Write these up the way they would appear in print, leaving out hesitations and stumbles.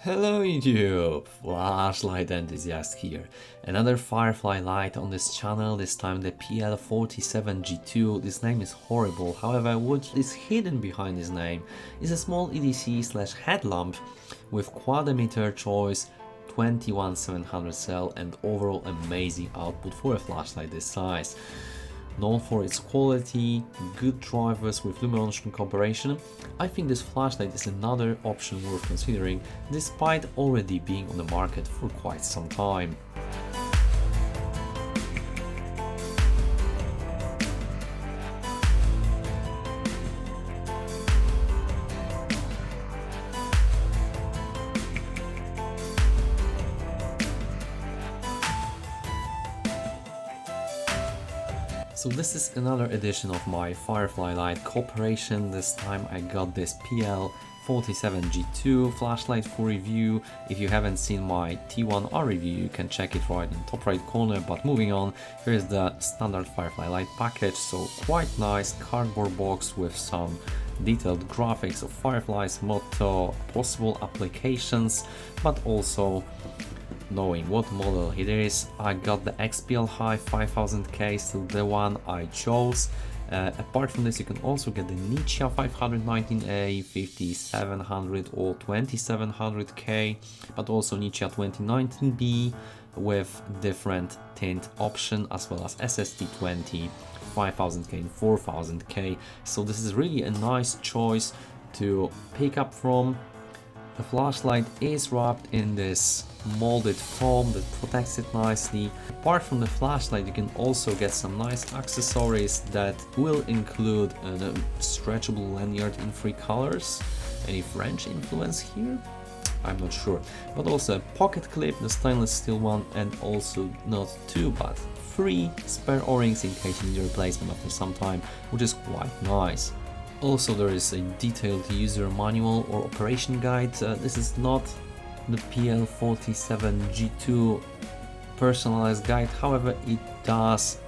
Hello YouTube! Flashlight Enthusiast here. Another Firefly light on this channel, this time the PL47 G2. This name is horrible, however what is hidden behind this name is a small EDC / headlamp with quad emitter choice, 21700 cell and overall amazing output for a flashlight this size. Known for its quality, good drivers with Lumen cooperation, I think this flashlight is another option worth considering, despite already being on the market for quite some time. So this is another edition of my Firefly light cooperation. This time I got this PL47 G2 flashlight for review. If you haven't seen my T1R review, you can check it right in the top right corner. But moving on, here is the standard Firefly light package. So quite nice cardboard box with some detailed graphics of Firefly's motto, possible applications, but also knowing what model it is. I got the XPL High 5000K, so the one I chose. Apart from this, you can also get the Nichia 519A, 5700 or 2700K, but also Nichia 2019B with different tint option, as well as SST20, 5000K and 4000K. So this is really a nice choice to pick up from. The flashlight is wrapped in this molded foam that protects it nicely. Apart from the flashlight, you can also get some nice accessories that will include a stretchable lanyard in 3 colors. Any French influence here? I'm not sure. But also a pocket clip, the stainless steel one, and also not 2 but 3 spare O-rings in case you need a replacement after some time, which is quite nice. Also, there is a detailed user manual or operation guide. This is not the PL47 G2 personalized guide, however it does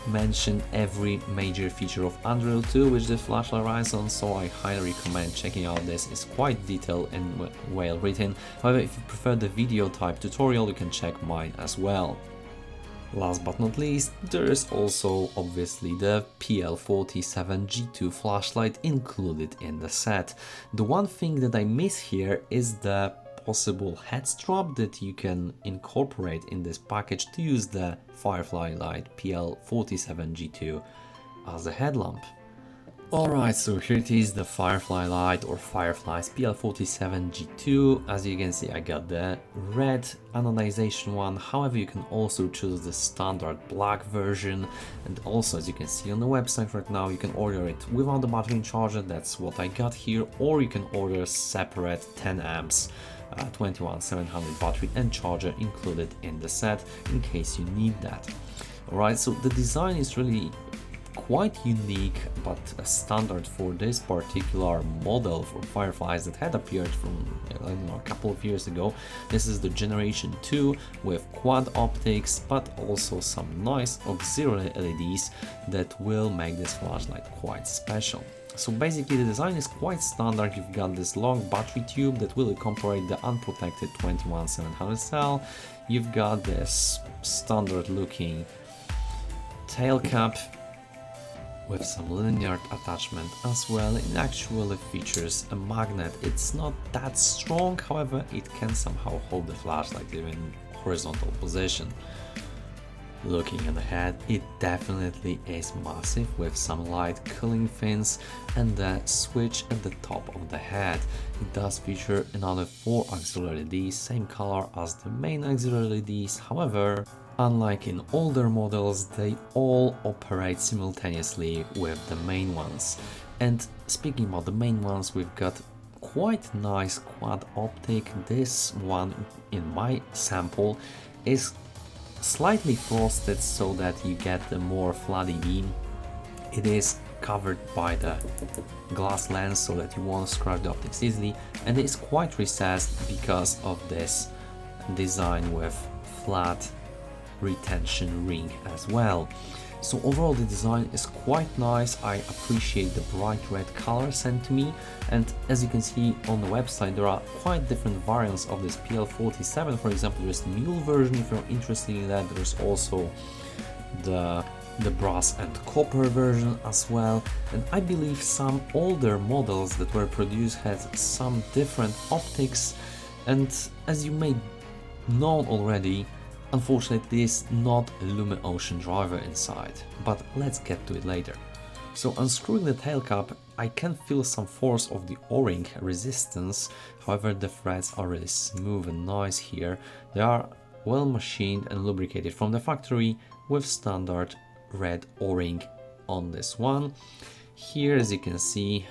mention every major feature of Anduril 2 which the flashlight runs on, so I highly recommend checking out this. It's quite detailed and well written. However, if you prefer the video type tutorial, you can check mine as well. Last but not least, there is also obviously the PL47 G2 flashlight included in the set. The one thing that I miss here is the possible head strap that you can incorporate in this package to use the Firefly light PL47 G2 as a headlamp. Alright, so here it is, the Firefly light or Fireflies PL47 G2. As you can see, I got the red anodization one, however you can also choose the standard black version, and also as you can see on the website right now, you can order it without the battery and charger, that's what I got here, or you can order separate 10 amps 21700 battery and charger included in the set in case you need that. Alright, so the design is really quite unique, but a standard for this particular model for Fireflies that had appeared from I don't know, a couple of years ago. This is the generation 2 with quad optics, but also some nice auxiliary LEDs that will make this flashlight quite special. So basically the design is quite standard. You've got this long battery tube that will incorporate the unprotected 21700 cell. You've got this standard looking tail cap with some lanyard attachment as well. It actually features a magnet. It's not that strong, however it can somehow hold the flashlight even in horizontal position. Looking at the head, it definitely is massive with some light cooling fins and the switch at the top of the head. It does feature another 4 auxiliary LEDs, same color as the main auxiliary LEDs, however unlike in older models, they all operate simultaneously with the main ones. And speaking about the main ones, we've got quite nice quad optic. This one in my sample is slightly frosted so that you get a more floody beam. It is covered by the glass lens so that you won't scratch the optics easily, and it is quite recessed because of this design with flat retention ring as well. So overall the design is quite nice. I appreciate the bright red color sent to me, and as you can see on the website there are quite different variants of this PL47. For example, there's the mule version if you're interested in that. There's also the brass and copper version as well, and I believe some older models that were produced had some different optics, and as you may know already, unfortunately there is not a Lumen Ocean driver inside, but let's get to it later. So unscrewing the tail cap, I can feel some force of the O-ring resistance, however the threads are really smooth and nice here. They are well machined and lubricated from the factory with standard red O-ring on this one. Here as you can see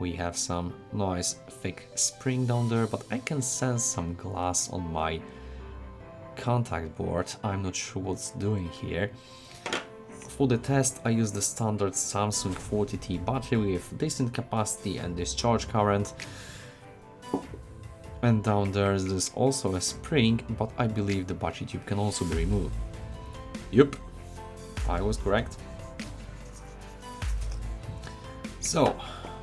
we have some nice thick spring down there, but I can sense some glass on my contact board. I'm not sure what's doing here. For the test I used the standard Samsung 40T battery with decent capacity and discharge current, and down there's also a spring, but I believe the battery tube can also be removed. Yup, I was correct. So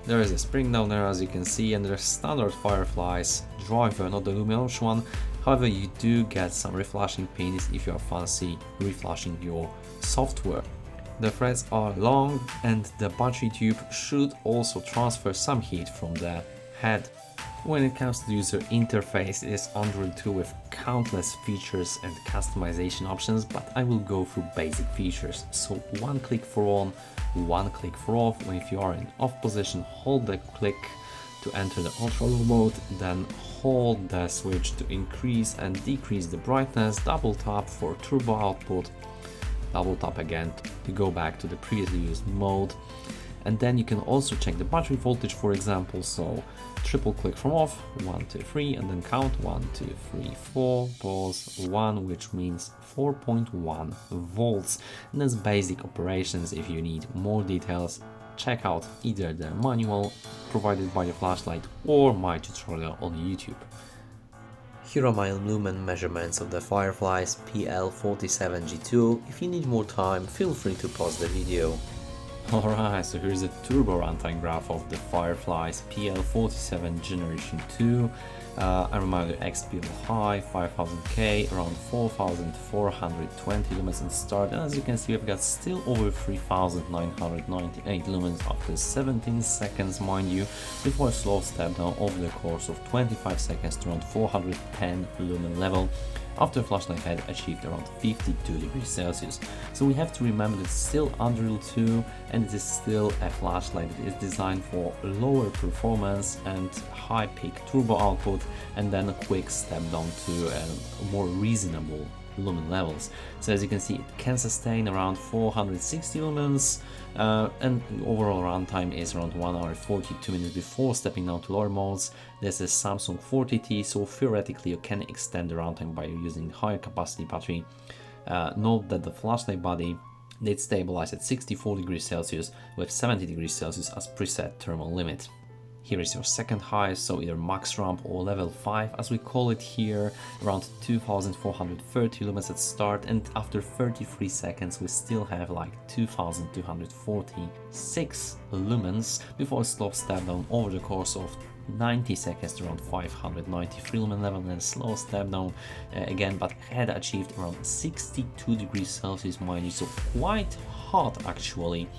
there is a spring down there as you can see, and there's standard Fireflies driver, not the Lumen Ocean one. However, you do get some reflashing pins if you are fancy reflashing your software. The threads are long and the battery tube should also transfer some heat from the head. When it comes to the user interface, it is Anduril 2 with countless features and customization options, but I will go through basic features. So one click for on, one click for off. When if you are in off position, hold the click to enter the ultra low mode, then hold the switch to increase and decrease the brightness, double tap for turbo output, double tap again to go back to the previously used mode. And then you can also check the battery voltage, for example, so triple click from off, 1, 2, 3, and then count 1, 2, 3, 4, pause 1, which means 4.1 volts. And that's basic operations. If you need more details, check out either the manual provided by the flashlight or my tutorial on YouTube. Here are my Lumen measurements of the Fireflies PL47 G2. If you need more time, feel free to pause the video. Alright, so here's a turbo runtime graph of the Fireflies PL47 Generation 2. I remind you, XP high, 5000K, around 4420 lumens and start, and as you can see we've got still over 3998 lumens after 17 seconds, mind you, before a slow step down over the course of 25 seconds to around 410 lumen level, after flashlight had achieved around 52 degrees Celsius. So we have to remember that it's still Anduril 2 and it is still a flashlight that is designed for lower performance and high peak turbo output, and then a quick step down to more reasonable lumen levels. So as you can see, it can sustain around 460 lumens, and overall runtime is around 1 hour 42 minutes before stepping down to lower modes. This is Samsung 40T, so theoretically you can extend the runtime by using higher capacity battery. Note that the flashlight body did stabilize at 64 degrees Celsius with 70 degrees Celsius as preset thermal limit. Here is your second highest, so either max ramp or level 5 as we call it here, around 2430 lumens at start, and after 33 seconds we still have like 2246 lumens before a slow step down over the course of 90 seconds to around 593 lumen level, and then slow step down again, but had achieved around 62 degrees Celsius, mind you, so quite hot actually.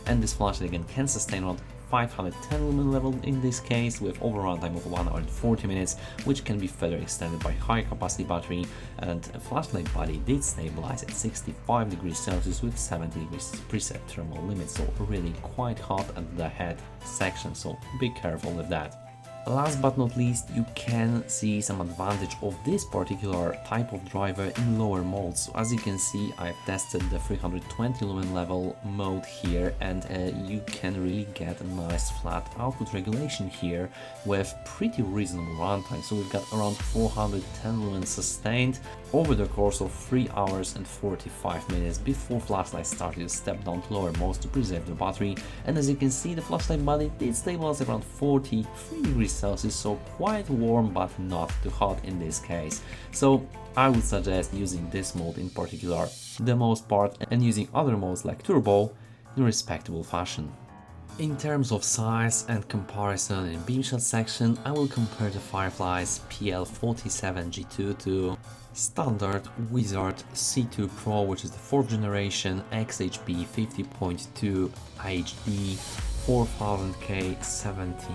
And this flashlight again can sustain around 510 lumen level in this case, with overall runtime of 1 hour and 40 minutes, which can be further extended by higher capacity battery. And a flashlight body did stabilize at 65 degrees Celsius with 70 degrees preset thermal limit, so really quite hot at the head section, so be careful with that. Last but not least, you can see some advantage of this particular type of driver in lower modes. So as you can see, I've tested the 320 lumen level mode here, and you can really get a nice flat output regulation here with pretty reasonable runtime. So we've got around 410 lumens sustained over the course of 3 hours and 45 minutes before flashlight started to step down to lower modes to preserve the battery. And as you can see, the flashlight body did stabilize around 43 degrees Celsius, so quite warm but not too hot in this case. So I would suggest using this mode in particular the most part and using other modes like Turbo in respectable fashion. In terms of size and comparison in Beamshot section, I will compare the Fireflies PL47 G2 to standard Wizard C2 Pro, which is the 4th generation XHP 50.2 HD 4000K 70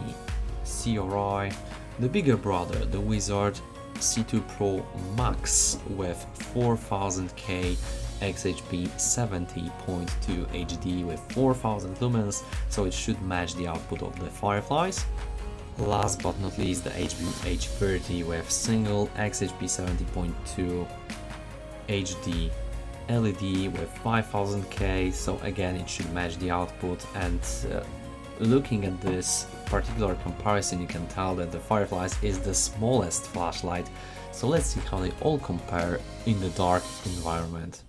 CRI, the bigger brother, the Wizard C2 Pro Max with 4000K XHP 70.2 HD with 4000 lumens, so it should match the output of the Fireflies. Last but not least, the H30 with single XHP 70.2 HD LED with 5000K, so again it should match the output. And looking at this particular comparison, you can tell that the Fireflies is the smallest flashlight, so let's see how they all compare in the dark environment.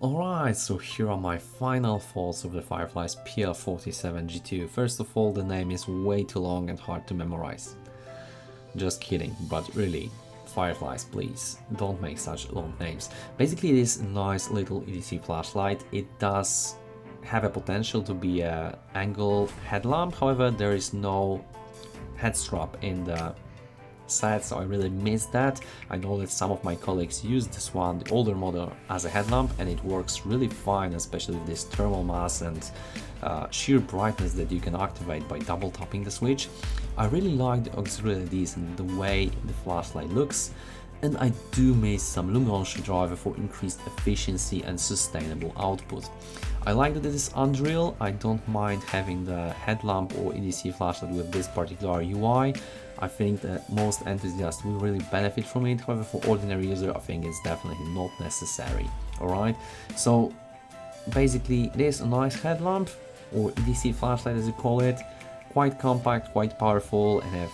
Alright, so here are my final thoughts of the Fireflies PL47 G2. First of all, the name is way too long and hard to memorize. Just kidding, but really, Fireflies, please, don't make such long names. Basically, it is a nice little EDC flashlight. It does have a potential to be an angle headlamp, however, there is no head strap in the sad, so I really miss that. I know that some of my colleagues use this one, the older model, as a headlamp, and it works really fine, especially with this thermal mass and sheer brightness that you can activate by double tapping the switch. I really like the auxiliary LEDs and the way the flashlight looks, and I do miss some Lumen driver for increased efficiency and sustainable output. I like that it is Anduril. I don't mind having the headlamp or EDC flashlight with this particular UI. I think that most enthusiasts will really benefit from it. However, for ordinary user, I think it's definitely not necessary. Alright, so basically it is a nice headlamp, or EDC flashlight as you call it. Quite compact, quite powerful, and it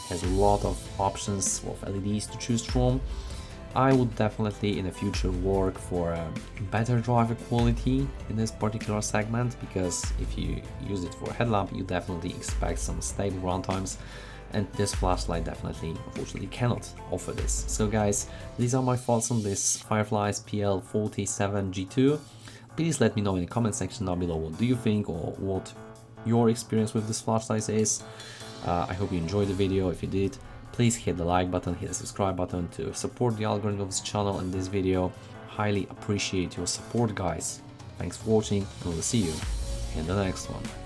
has a lot of options of LEDs to choose from. I would definitely in the future work for a better driver quality in this particular segment, because if you use it for a headlamp, you definitely expect some stable runtimes, and this flashlight definitely, unfortunately, cannot offer this. So guys, these are my thoughts on this Fireflies PL47 G2. Please let me know in the comment section down below what do you think, or what your experience with this flashlight is. I hope you enjoyed the video. If you did, please hit the like button, hit the subscribe button to support the algorithm of this channel and this video. Highly appreciate your support, guys. Thanks for watching, and we'll see you in the next one.